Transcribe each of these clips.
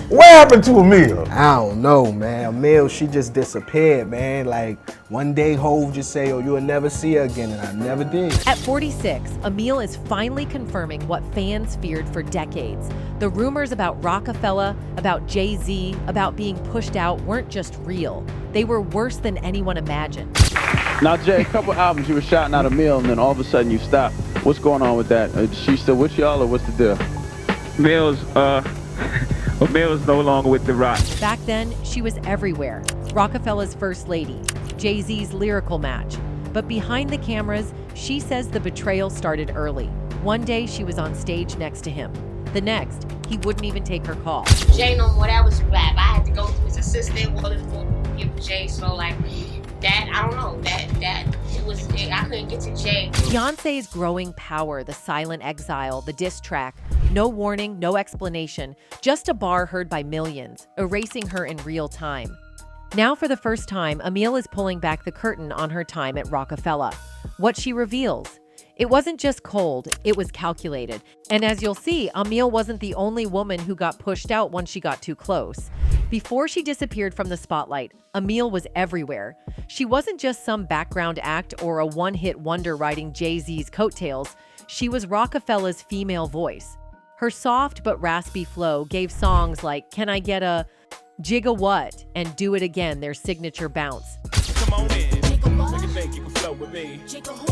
What happened to Amil? I don't know, man. Amil, she just disappeared, man. Like, one day Hov just say, oh, you'll never see her again, and I never did. At 46, Amil is finally confirming what fans feared for decades. The rumors about Roc-A-Fella, about Jay-Z, about being pushed out weren't just real. They were worse than anyone imagined. Now, Jay, a couple albums you were shouting out Amil, and then all of a sudden you stopped. What's going on with that? Is she still with y'all, or what's the deal? Amil's no longer with the Roc. Back then, she was everywhere. Roc-A-Fella's first lady, Jay-Z's lyrical match. But behind the cameras, she says the betrayal started early. One day, she was on stage next to him. The next, he wouldn't even take her call. Jay no more, that was a rap. I had to go to his assistant, give Jay, so like, that, I don't know, I couldn't get to Jay. Beyoncé's growing power, the silent exile, the diss track, no warning, no explanation, just a bar heard by millions, erasing her in real time. Now for the first time, Amil is pulling back the curtain on her time at Roc-A-Fella. What she reveals: it wasn't just cold, it was calculated. And as you'll see, Amil wasn't the only woman who got pushed out once she got too close. Before she disappeared from the spotlight, Amil was everywhere. She wasn't just some background act or a one-hit wonder riding Jay-Z's coattails. She was Roc-A-Fella's female voice. Her soft but raspy flow gave songs like Can I Get a Jigga What and Do It Again their signature bounce. Come on in. Think you can flow with me.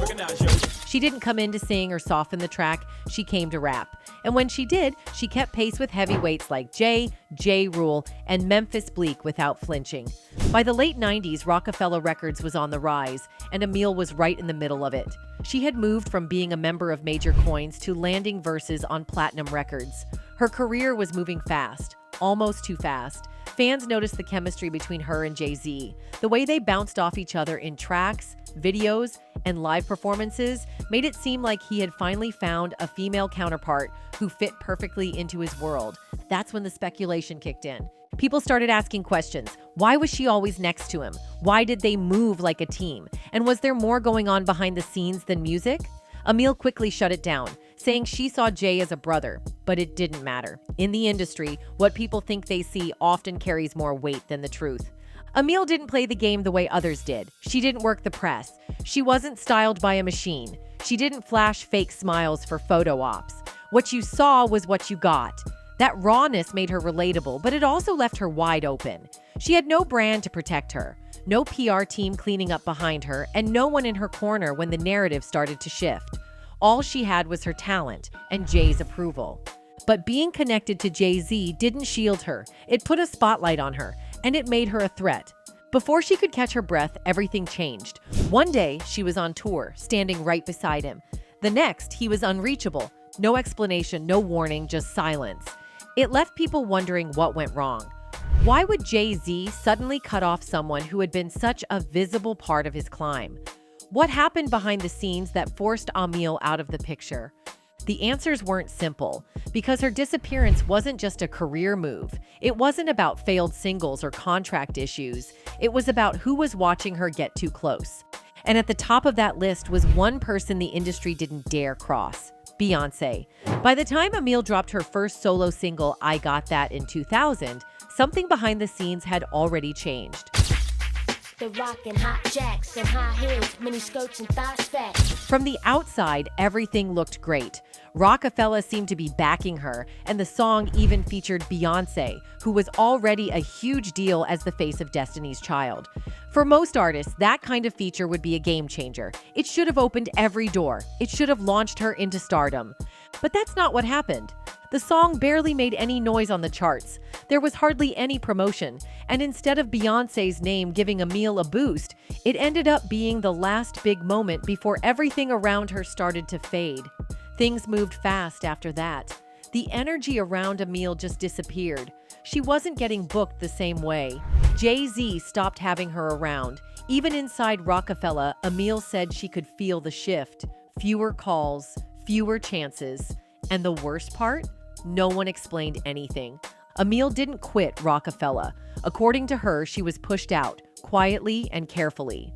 Recognize your. She didn't come in to sing or soften the track, she came to rap. And when she did, she kept pace with heavyweights like Jay, J. Rule, and Memphis Bleek without flinching. By the late 90s, Roc-A-Fella Records was on the rise, and Amil was right in the middle of it. She had moved from being a member of Major Coins to landing verses on Platinum Records. Her career was moving fast, almost too fast. Fans noticed the chemistry between her and Jay-Z. The way they bounced off each other in tracks, videos, and live performances made it seem like he had finally found a female counterpart who fit perfectly into his world. That's when the speculation kicked in. People started asking questions. Why was she always next to him? Why did they move like a team? And was there more going on behind the scenes than music? Amil quickly shut it down, saying she saw Jay as a brother, but it didn't matter. In the industry, what people think they see often carries more weight than the truth. Amil didn't play the game the way others did. She didn't work the press. She wasn't styled by a machine. She didn't flash fake smiles for photo ops. What you saw was what you got. That rawness made her relatable, but it also left her wide open. She had no brand to protect her, no PR team cleaning up behind her, and no one in her corner when the narrative started to shift. All she had was her talent and Jay's approval. But being connected to Jay-Z didn't shield her. It put a spotlight on her, and it made her a threat. Before she could catch her breath, everything changed. One day, she was on tour, standing right beside him. The next, he was unreachable. No explanation, no warning, just silence. It left people wondering what went wrong. Why would Jay-Z suddenly cut off someone who had been such a visible part of his climb? What happened behind the scenes that forced Amil out of the picture? The answers weren't simple, because her disappearance wasn't just a career move. It wasn't about failed singles or contract issues. It was about who was watching her get too close. And at the top of that list was one person the industry didn't dare cross: Beyoncé. By the time Amil dropped her first solo single, I Got That, in 2000, something behind the scenes had already changed. The rockin' hot jacks and high heels, mini skirts and thighs fat. From the outside, everything looked great. Roc-A-Fella seemed to be backing her, and the song even featured Beyoncé, who was already a huge deal as the face of Destiny's Child. For most artists, that kind of feature would be a game changer. It should have opened every door. It should have launched her into stardom. But that's not what happened. The song barely made any noise on the charts. There was hardly any promotion, and instead of Beyoncé's name giving Amil a boost, it ended up being the last big moment before everything around her started to fade. Things moved fast after that. The energy around Amil just disappeared. She wasn't getting booked the same way. Jay-Z stopped having her around. Even inside Roc-A-Fella, Amil said she could feel the shift. Fewer calls, fewer chances. And the worst part? No one explained anything. Amil didn't quit Roc-A-Fella. According to her, she was pushed out, quietly and carefully.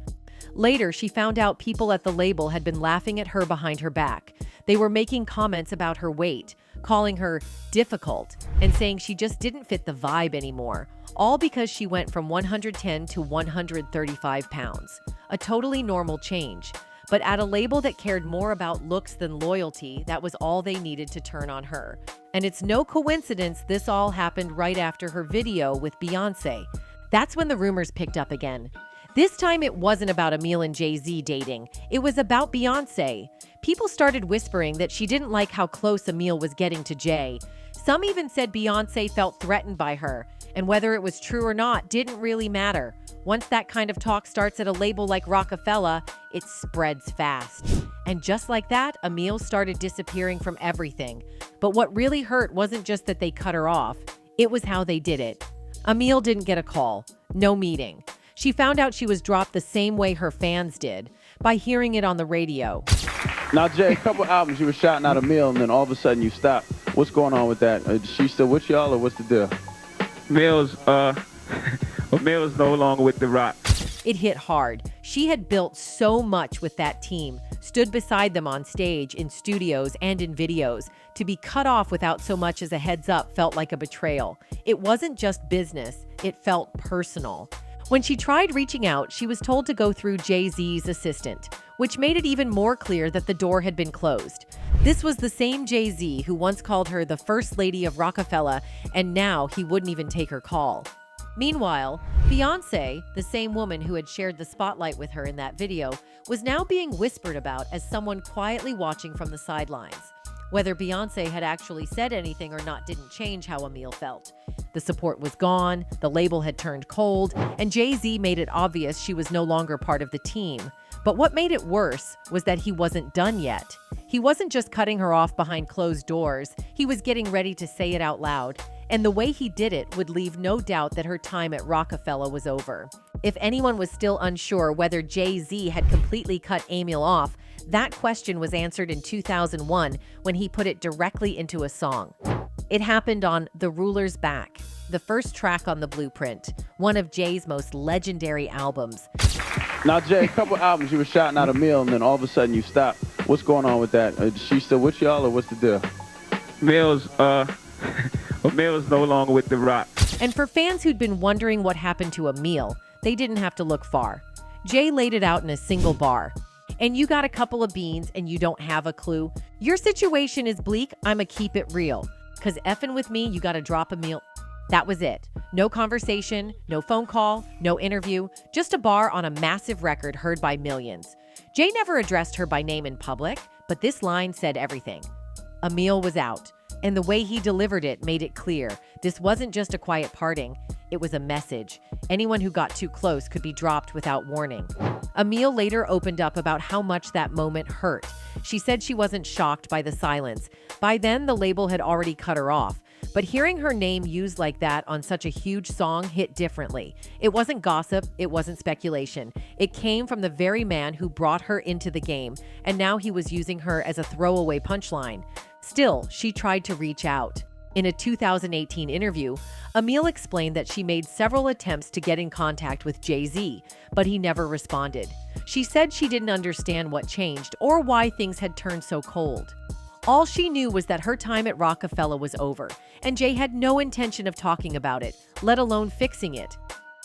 Later, she found out people at the label had been laughing at her behind her back. They were making comments about her weight, calling her difficult and saying she just didn't fit the vibe anymore, all because she went from 110 to 135 pounds. A totally normal change. But at a label that cared more about looks than loyalty, that was all they needed to turn on her. And it's no coincidence this all happened right after her video with Beyoncé. That's when the rumors picked up again. This time it wasn't about Amil and Jay-Z dating. It was about Beyoncé. People started whispering that she didn't like how close Amil was getting to Jay. Some even said Beyoncé felt threatened by her, and whether it was true or not didn't really matter. Once that kind of talk starts at a label like Roc-A-Fella, it spreads fast. And just like that, Amil started disappearing from everything. But what really hurt wasn't just that they cut her off, it was how they did it. Amil didn't get a call, no meeting. She found out she was dropped the same way her fans did, by hearing it on the radio. Now, Jay, a couple albums you were shouting out Amil, and then all of a sudden you stopped. What's going on with that? Is she still with y'all, or what's the deal? Amil's no longer with the Roc. It hit hard. She had built so much with that team, stood beside them on stage, in studios, and in videos. To be cut off without so much as a heads up felt like a betrayal. It wasn't just business, it felt personal. When she tried reaching out, she was told to go through Jay-Z's assistant, which made it even more clear that the door had been closed. This was the same Jay-Z who once called her the first lady of Roc-A-Fella, and now he wouldn't even take her call. Meanwhile, Beyoncé, the same woman who had shared the spotlight with her in that video, was now being whispered about as someone quietly watching from the sidelines. Whether Beyoncé had actually said anything or not didn't change how Amil felt. The support was gone, the label had turned cold, and Jay-Z made it obvious she was no longer part of the team. But what made it worse was that he wasn't done yet. He wasn't just cutting her off behind closed doors, he was getting ready to say it out loud. And the way he did it would leave no doubt that her time at Roc-A-Fella was over. If anyone was still unsure whether Jay-Z had completely cut Amil off, that question was answered in 2001 when he put it directly into a song. It happened on The Ruler's Back, the first track on the Blueprint, one of Jay's most legendary albums. Now, Jay, a couple albums you were shouting out Amil, and then all of a sudden you stopped. What's going on with that? Is she still with y'all, or what's the deal? Amil's no longer with the Roc. And for fans who'd been wondering what happened to Amil, they didn't have to look far. Jay laid it out in a single bar. And you got a couple of beans and you don't have a clue. Your situation is bleak, I'ma keep it real. Cause effing with me, you gotta drop Amil. That was it. No conversation, no phone call, no interview, just a bar on a massive record heard by millions. Jay never addressed her by name in public, but this line said everything. Amil was out. And the way he delivered it made it clear. This wasn't just a quiet parting, it was a message. Anyone who got too close could be dropped without warning. Amil later opened up about how much that moment hurt. She said she wasn't shocked by the silence. By then, the label had already cut her off. But hearing her name used like that on such a huge song hit differently. It wasn't gossip, it wasn't speculation. It came from the very man who brought her into the game, and now he was using her as a throwaway punchline. Still, she tried to reach out. In a 2018 interview, Amil explained that she made several attempts to get in contact with Jay-Z, but he never responded. She said she didn't understand what changed or why things had turned so cold. All she knew was that her time at Roc-A-Fella was over, and Jay had no intention of talking about it, let alone fixing it.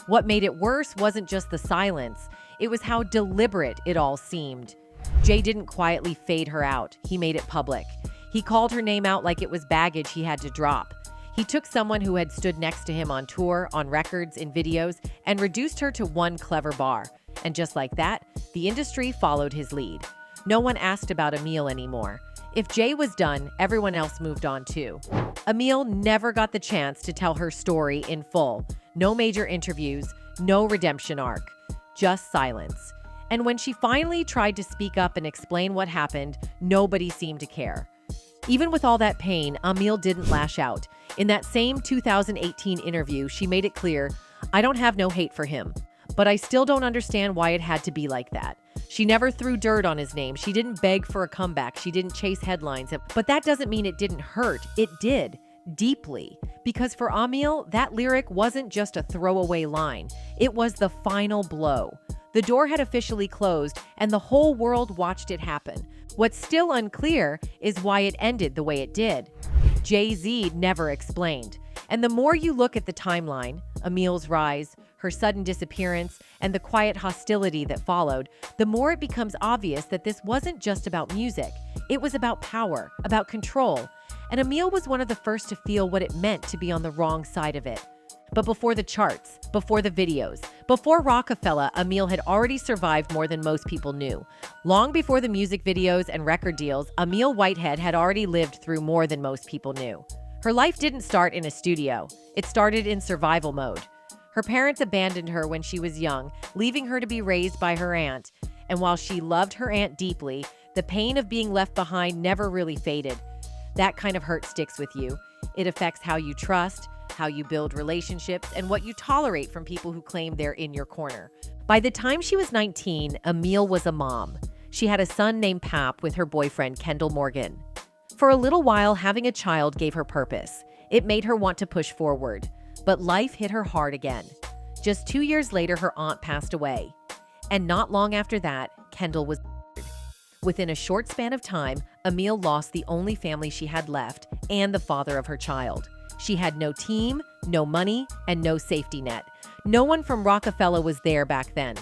What made it worse wasn't just the silence, it was how deliberate it all seemed. Jay didn't quietly fade her out, he made it public. He called her name out like it was baggage he had to drop. He took someone who had stood next to him on tour, on records, in videos, and reduced her to one clever bar. And just like that, the industry followed his lead. No one asked about Amil anymore. If Jay was done, everyone else moved on too. Amil never got the chance to tell her story in full. No major interviews, no redemption arc, just silence. And when she finally tried to speak up and explain what happened, nobody seemed to care. Even with all that pain, Amil didn't lash out. In that same 2018 interview, she made it clear, "I don't have no hate for him, but I still don't understand why it had to be like that." She never threw dirt on his name. She didn't beg for a comeback. She didn't chase headlines. But that doesn't mean it didn't hurt. It did, deeply. Because for Amil, that lyric wasn't just a throwaway line. It was the final blow. The door had officially closed, and the whole world watched it happen. What's still unclear is why it ended the way it did. Jay-Z never explained. And the more you look at the timeline, Amil's rise, her sudden disappearance, and the quiet hostility that followed, the more it becomes obvious that this wasn't just about music. It was about power, about control. And Amil was one of the first to feel what it meant to be on the wrong side of it. But before the charts, before the videos, before Roc-A-Fella, Amil had already survived more than most people knew. Long before the music videos and record deals, Amil Whitehead had already lived through more than most people knew. Her life didn't start in a studio. It started in survival mode. Her parents abandoned her when she was young, leaving her to be raised by her aunt. And while she loved her aunt deeply, the pain of being left behind never really faded. That kind of hurt sticks with you. It affects how you trust, how you build relationships, and what you tolerate from people who claim they're in your corner. By the time she was 19, Amil was a mom. She had a son named Pap with her boyfriend, Kendall Morgan. For a little while, having a child gave her purpose. It made her want to push forward. But life hit her hard again. Just 2 years later, her aunt passed away. And not long after that, Kendall was murdered. Within a short span of time, Amil lost the only family she had left and the father of her child. She had no team, no money, and no safety net. No one from Roc-A-Fella was there back then.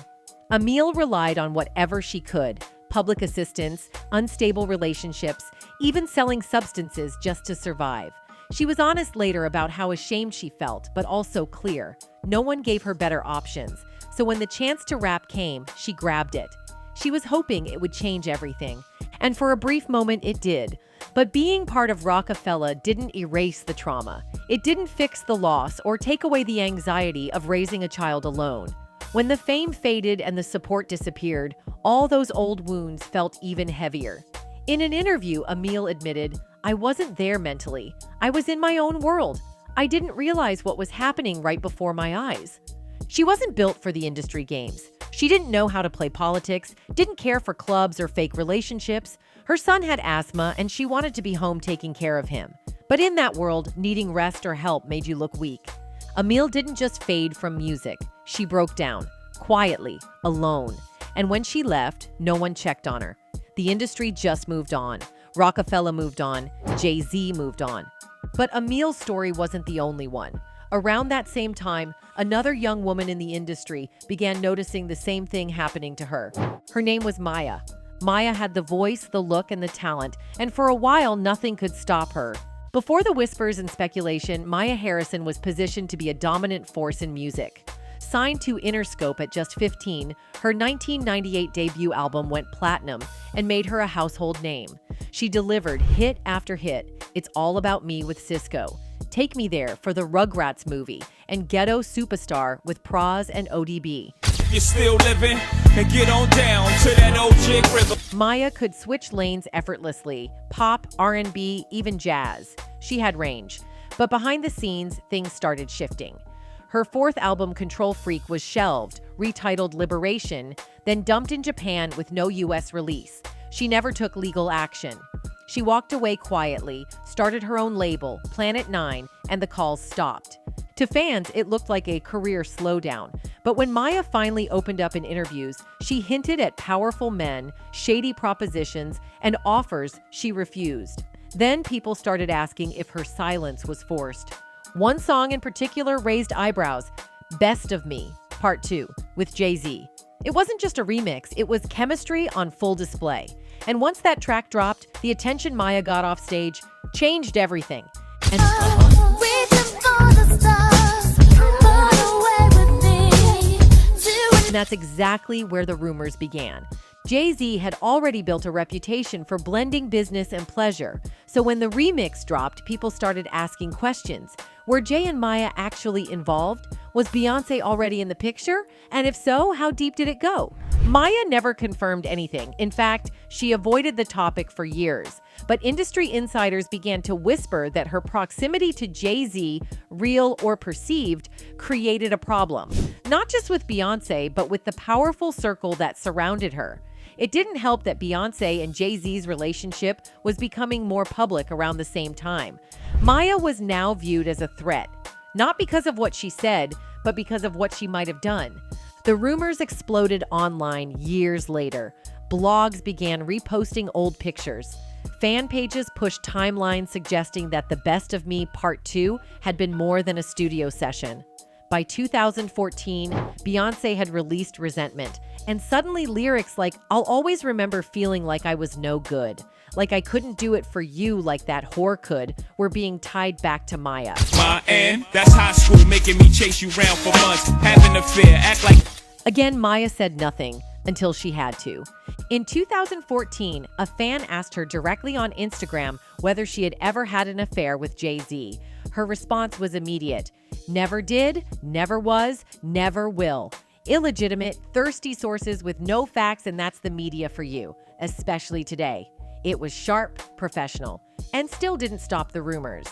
Amil relied on whatever she could: public assistance, unstable relationships, even selling substances just to survive. She was honest later about how ashamed she felt, but also clear. No one gave her better options. So when the chance to rap came, she grabbed it. She was hoping it would change everything. And for a brief moment, it did. But being part of Roc-A-Fella didn't erase the trauma. It didn't fix the loss or take away the anxiety of raising a child alone. When the fame faded and the support disappeared, all those old wounds felt even heavier. In an interview, Amil admitted, "I wasn't there mentally. I was in my own world. I didn't realize what was happening right before my eyes." She wasn't built for the industry games. She didn't know how to play politics, didn't care for clubs or fake relationships. Her son had asthma, and she wanted to be home taking care of him. But in that world, needing rest or help made you look weak. Amil didn't just fade from music. She broke down, quietly, alone. And when she left, no one checked on her. The industry just moved on. Roc-A-Fella moved on. Jay-Z moved on. But Amil's story wasn't the only one. Around that same time, another young woman in the industry began noticing the same thing happening to her. Her name was Maya. Maya had the voice, the look, and the talent, and for a while, nothing could stop her. Before the whispers and speculation, Maya Harrison was positioned to be a dominant force in music. Signed to Interscope at just 15, her 1998 debut album went platinum and made her a household name. She delivered hit after hit: It's All About Me with Cisco, Take Me There for the Rugrats movie, and Ghetto Superstar with Pras and ODB. You're still living and get on down to that old jig rhythm. Maya could switch lanes effortlessly: pop, R&B, even jazz. She had range. But behind the scenes, things started shifting. Her fourth album, Control Freak, was shelved, retitled Liberation, then dumped in Japan with no US release. She never took legal action. She walked away quietly, started her own label, Planet 9, and the calls stopped. To fans, it looked like a career slowdown. But when Maya finally opened up in interviews, she hinted at powerful men, shady propositions, and offers she refused. Then people started asking if her silence was forced. One song in particular raised eyebrows: Best of Me, Part 2, with Jay-Z. It wasn't just a remix, it was chemistry on full display. And once that track dropped, the attention Maya got off stage changed everything. And that's exactly where the rumors began. Jay-Z had already built a reputation for blending business and pleasure. So when the remix dropped, people started asking questions. Were Jay and Maya actually involved? Was Beyoncé already in the picture? And if so, how deep did it go? Maya never confirmed anything. In fact, she avoided the topic for years. But industry insiders began to whisper that her proximity to Jay-Z, real or perceived, created a problem. Not just with Beyoncé, but with the powerful circle that surrounded her. It didn't help that Beyoncé and Jay-Z's relationship was becoming more public around the same time. Maya was now viewed as a threat, not because of what she said, but because of what she might have done. The rumors exploded online years later. Blogs began reposting old pictures. Fan pages pushed timelines suggesting that The Best of Me Part 2 had been more than a studio session. By 2014, Beyoncé had released Resentment, and suddenly lyrics like, "I'll always remember feeling like I was no good, like I couldn't do it for you like that whore could," were being tied back to Maya. My end, that's high school, making me chase you round for months, having a fear, act like. Again, Maya said nothing until she had to. In 2014, a fan asked her directly on Instagram whether she had ever had an affair with Jay-Z. Her response was immediate. Never did, never was, never will. Illegitimate, thirsty sources with no facts, and that's the media for you, especially today. It was sharp, professional, and still didn't stop the rumors.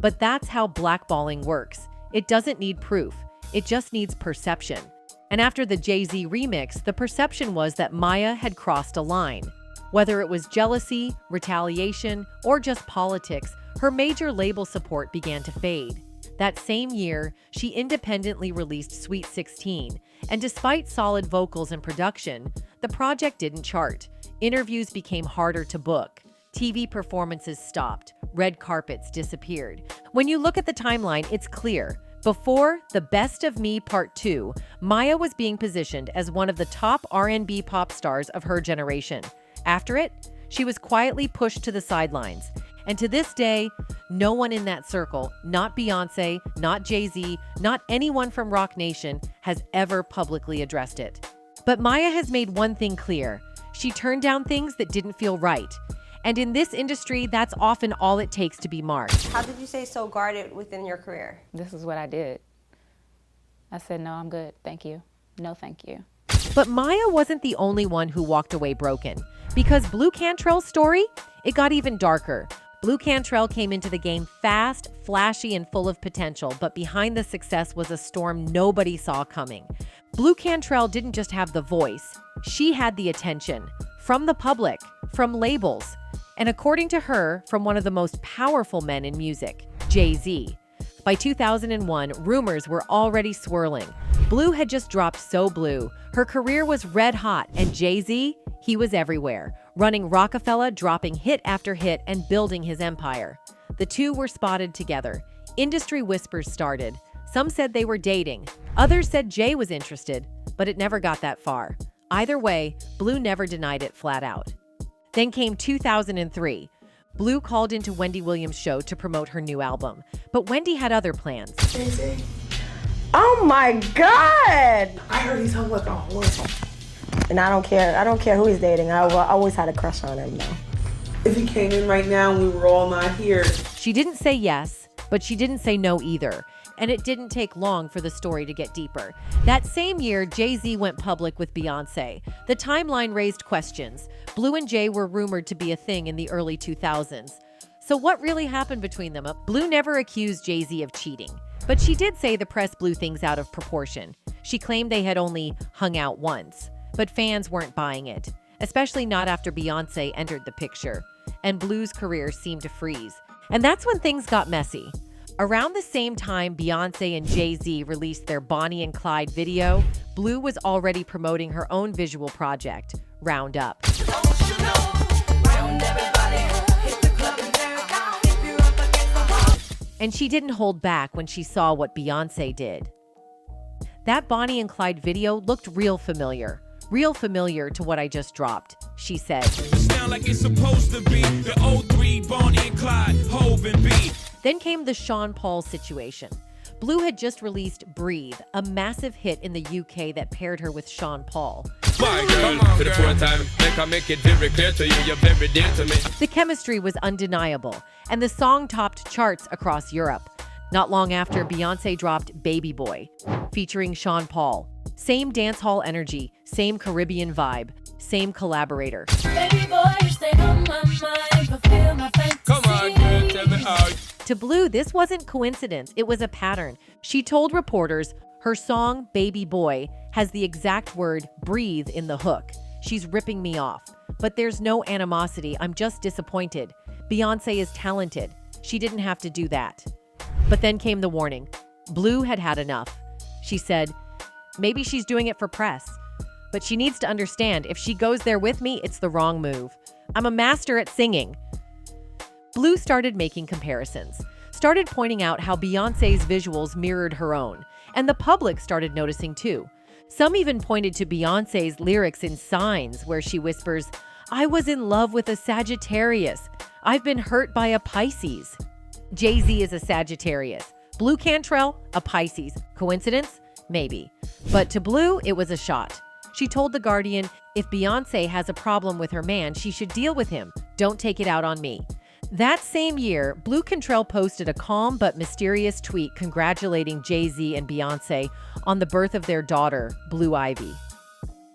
But that's how blackballing works. It doesn't need proof. It just needs perception. And after the Jay-Z remix, the perception was that Maya had crossed a line. Whether it was jealousy, retaliation, or just politics, her major label support began to fade. That same year, she independently released Sweet 16, and despite solid vocals and production, the project didn't chart. Interviews became harder to book. TV performances stopped. Red carpets disappeared. When you look at the timeline, it's clear. Before The Best of Me Part 2, Maya was being positioned as one of the top R&B pop stars of her generation. After it, she was quietly pushed to the sidelines. And to this day, no one in that circle, not Beyoncé, not Jay-Z, not anyone from Roc Nation, has ever publicly addressed it. But Maya has made one thing clear. She turned down things that didn't feel right. And in this industry, that's often all it takes to be marked. How did you stay so guarded within your career? This is what I did. I said, no, I'm good. Thank you. No, thank you. But Maya wasn't the only one who walked away broken. Because Blue Cantrell's story, it got even darker. Blue Cantrell came into the game fast, flashy, and full of potential, but behind the success was a storm nobody saw coming. Blue Cantrell didn't just have the voice, she had the attention. From the public, from labels, and according to her, from one of the most powerful men in music, Jay-Z. By 2001, rumors were already swirling. Blue had just dropped So Blue. Her career was red hot, and Jay-Z, he was everywhere, running Roc-A-Fella, dropping hit after hit, and building his empire. The two were spotted together. Industry whispers started. Some said they were dating. Others said Jay was interested, but it never got that far. Either way, Blue never denied it flat out. Then came 2003. Blue called into Wendy Williams' show to promote her new album. But Wendy had other plans. Jay-Z. Oh my God! I heard he's hung like a horse. And I don't care who he's dating. I always had a crush on him though. If he came in right now and we were all not here. She didn't say yes, but she didn't say no either. And it didn't take long for the story to get deeper. That same year, Jay-Z went public with Beyoncé. The timeline raised questions. Blue and Jay were rumored to be a thing in the early 2000s. So what really happened between them? Blue never accused Jay-Z of cheating, but she did say the press blew things out of proportion. She claimed they had only hung out once, but fans weren't buying it, especially not after Beyoncé entered the picture, and Blue's career seemed to freeze. And that's when things got messy. Around the same time Beyoncé and Jay-Z released their Bonnie and Clyde video, Blue was already promoting her own visual project, Round Up. And she didn't hold back when she saw what Beyoncé did. That Bonnie and Clyde video looked real familiar to what I just dropped, she said. Sound like it's supposed to be the 03 Bonnie and Clyde, Hov and B. Then came the Sean Paul situation. Blue had just released Breathe, a massive hit in the UK that paired her with Sean Paul. My girl, for the fourth time, make it very clear to you, you're very dear to me. The chemistry was undeniable, and the song topped charts across Europe. Not long after, Beyoncé dropped Baby Boy, featuring Sean Paul. Same dancehall energy, same Caribbean vibe, same collaborator. Baby boy, you stay on my mind, fulfill my fantasy. Come on, girl, tell me how. To Blue, this wasn't coincidence, it was a pattern. She told reporters her song Baby Boy has the exact word breathe in the hook. She's ripping me off. But there's no animosity, I'm just disappointed. Beyoncé is talented. She didn't have to do that. But then came the warning. Blue had had enough. She said, Maybe she's doing it for press. But she needs to understand, if she goes there with me, it's the wrong move. I'm a master at singing. Blue started making comparisons, started pointing out how Beyoncé's visuals mirrored her own, and the public started noticing too. Some even pointed to Beyoncé's lyrics in Signs, where she whispers, "I was in love with a Sagittarius. I've been hurt by a Pisces." Jay-Z is a Sagittarius. Blue Cantrell, a Pisces. Coincidence? Maybe. But to Blue, it was a shot. She told The Guardian, if Beyoncé has a problem with her man, she should deal with him. Don't take it out on me. That same year, Blue Cantrell posted a calm but mysterious tweet congratulating Jay-Z and Beyoncé on the birth of their daughter, Blue Ivy.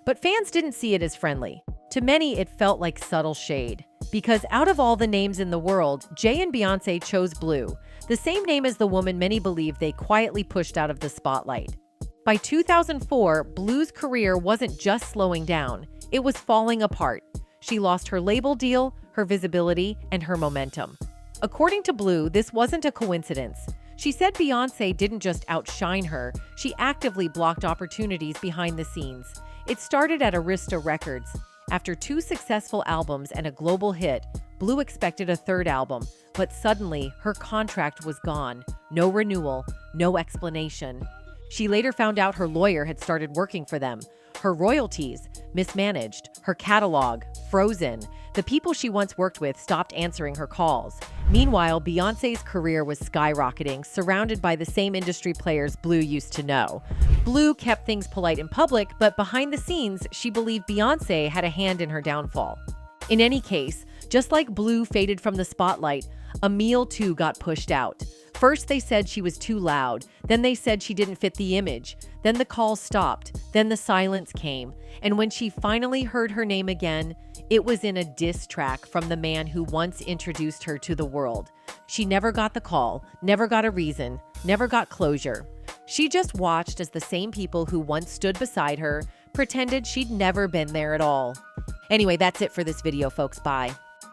But fans didn't see it as friendly. To many, it felt like subtle shade. Because out of all the names in the world, Jay and Beyoncé chose Blue, the same name as the woman many believe they quietly pushed out of the spotlight. By 2004, Blue's career wasn't just slowing down, it was falling apart. She lost her label deal, her visibility, and her momentum. According to Blue, this wasn't a coincidence. She said Beyoncé didn't just outshine her, she actively blocked opportunities behind the scenes. It started at Arista Records. After 2 successful albums and a global hit, Blue expected a 3rd album, but suddenly her contract was gone. No renewal, no explanation. She later found out her lawyer had started working for them. Her royalties, mismanaged. Her catalog, frozen. The people she once worked with stopped answering her calls. Meanwhile, Beyoncé's career was skyrocketing, surrounded by the same industry players Blue used to know. Blue kept things polite in public, but behind the scenes, she believed Beyoncé had a hand in her downfall. In any case, just like Blue faded from the spotlight, Amil too got pushed out. First they said she was too loud, then they said she didn't fit the image, then the calls stopped, then the silence came, and when she finally heard her name again, it was in a diss track from the man who once introduced her to the world. She never got the call, never got a reason, never got closure. She just watched as the same people who once stood beside her pretended she'd never been there at all. Anyway, that's it for this video, folks. Bye.